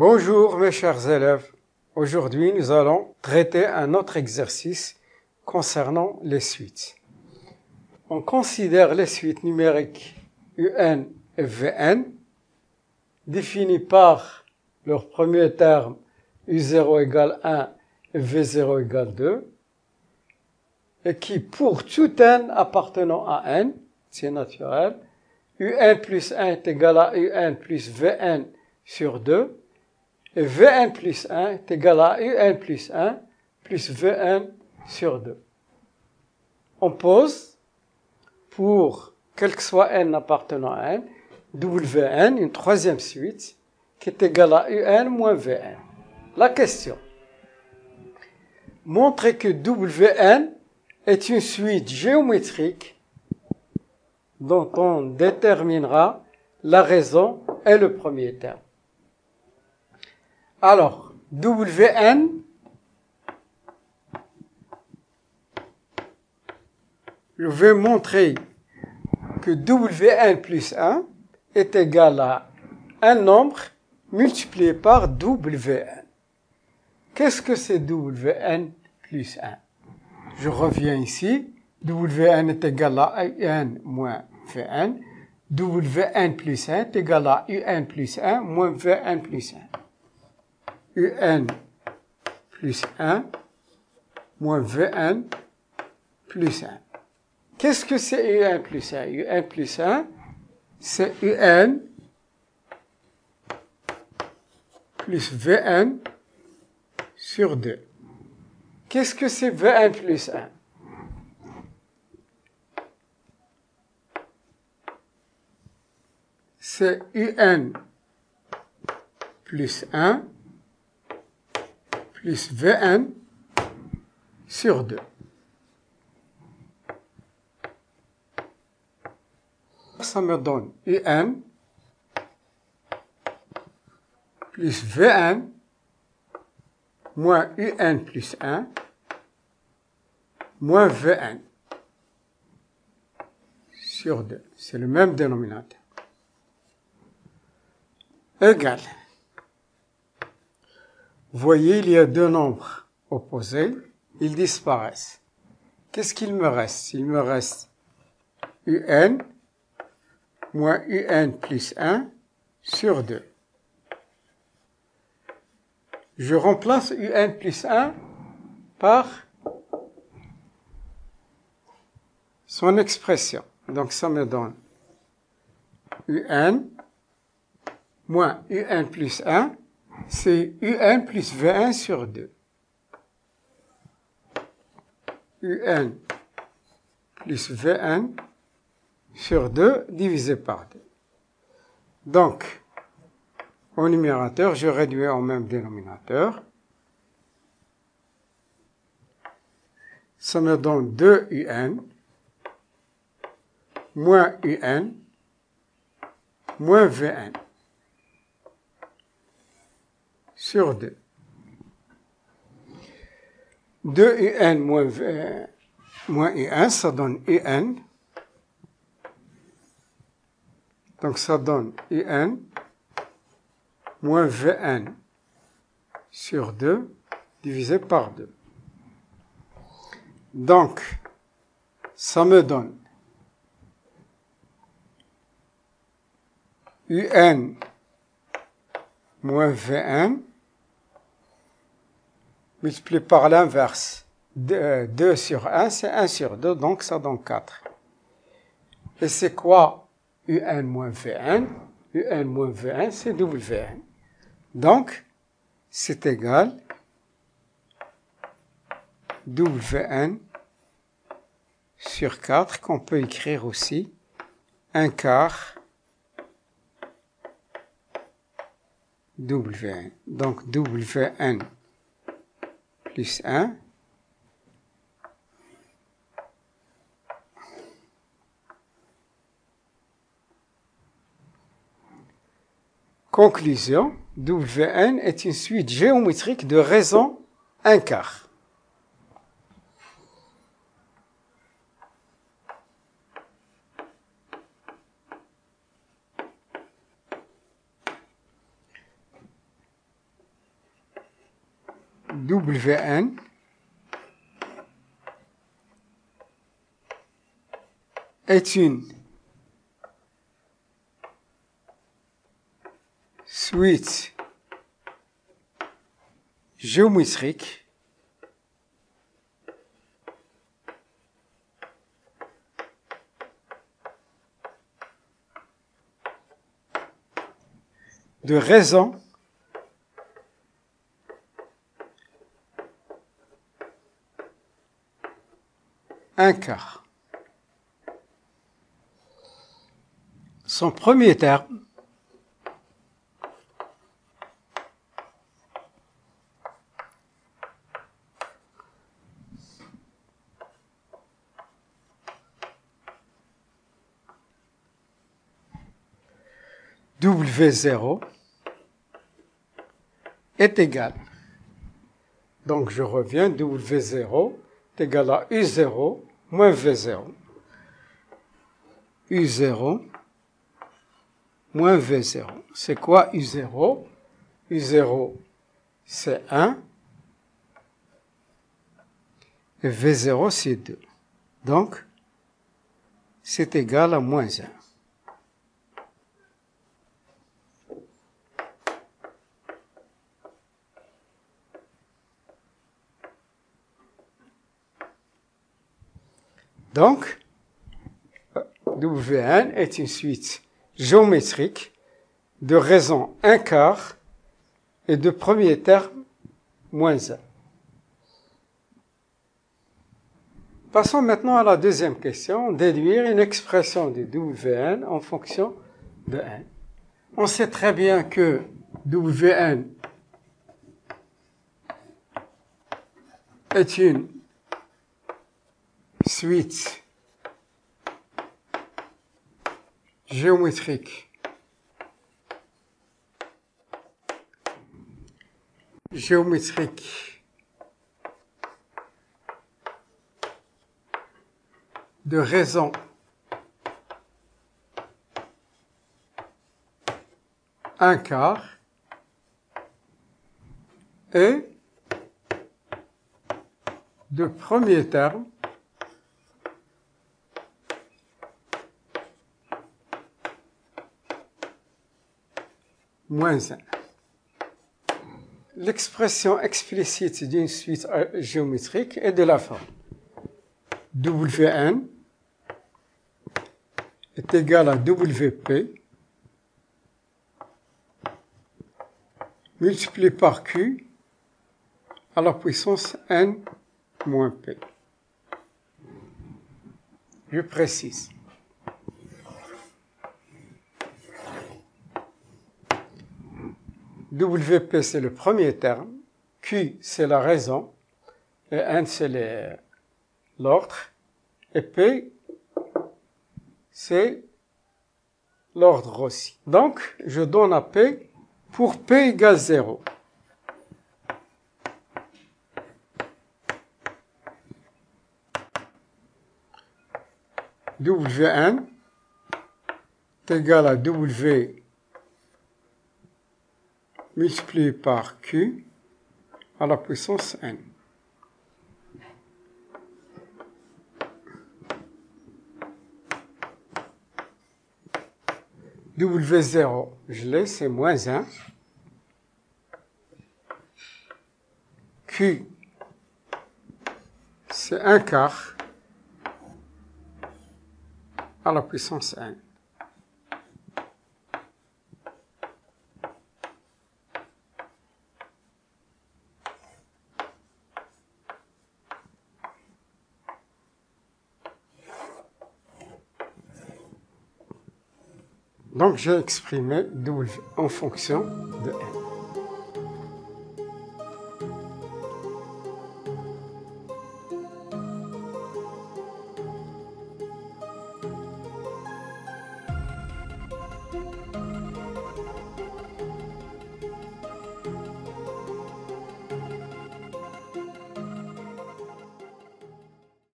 Bonjour mes chers élèves, aujourd'hui nous allons traiter un autre exercice concernant les suites. On considère les suites numériques UN et VN définies par leur premier terme U0 égale 1 et V0 égale 2 et qui pour tout n appartenant à n, c'est naturel, UN plus 1 est égal à UN plus VN sur 2 et Vn plus 1 est égal à Un plus 1 plus Vn sur 2. On pose, pour quel que soit n appartenant à n, Wn, une troisième suite, qui est égale à Un moins Vn. La question. Montrez que Wn est une suite géométrique dont on déterminera la raison et le premier terme. Alors, Wn, je vais montrer que Wn plus 1 est égal à un nombre multiplié par Wn. Qu'est-ce que c'est Wn plus 1? Je reviens ici. Wn est égal à Un moins Vn. Wn plus 1 est égal à Un plus 1 moins Vn plus 1. Un plus 1 moins Vn plus 1. Qu'est-ce que c'est Un plus 1? Un plus 1, c'est Un plus Vn sur 2. Qu'est-ce que c'est Vn plus 1? C'est Un plus 1 plus Vn sur 2. Ça me donne Un plus Vn moins Un plus 1 moins Vn sur 2. C'est le même dénominateur. Égal. Vous voyez, il y a deux nombres opposés, ils disparaissent. Qu'est-ce qu'il me reste? Il me reste Un moins Un plus 1 sur 2. Je remplace Un plus 1 par son expression. Donc ça me donne Un moins Un plus 1, c'est Un plus V1 sur 2. Un plus V1 sur 2 divisé par 2. Donc, au numérateur, je réduis au même dénominateur. Ça me donne 2 Un moins Un moins Vn sur 2. 2 Un moins Un, ça donne Un. Donc ça donne Un moins Vn sur 2 divisé par 2. Donc, ça me donne Un moins Vn multiplié par l'inverse. 2 sur 1, c'est 1 sur 2, donc ça donne 4. Et c'est quoi Un moins Vn? Un moins Vn, c'est Wn. Donc, c'est égal Wn sur 4, qu'on peut écrire aussi 1 quart Wn. Donc, Wn plus 1 conclusion, Wn est une suite géométrique de raison 1 quart. Wn est une suite géométrique de raison un quart. Son premier terme W0 est égal. Donc je reviens, W0 est égal à U0 moins V0. U0 moins V0. C'est quoi U0? U0, c'est 1. Et V0, c'est 2. Donc, c'est égal à moins 1. Donc, Wn est une suite géométrique de raison 1 quart et de premier terme moins 1. Passons maintenant à la deuxième question, déduire une expression de Wn en fonction de n. On sait très bien que Wn est une suite géométrique de raison 1 quart et de premier terme moins 1. L'expression explicite d'une suite géométrique est de la forme Wn est égal à Wp multiplié par Q à la puissance n moins P. Je précise. Wp, c'est le premier terme, Q, c'est la raison, et n, c'est l'ordre, et P, c'est l'ordre aussi. Donc, je donne à P pour P égale 0. Wn est égal à W multiplié par Q à la puissance n. W0, je l'ai, c'est moins 1. Q, c'est 1 quart à la puissance n. Donc, j'ai exprimé W en fonction de n.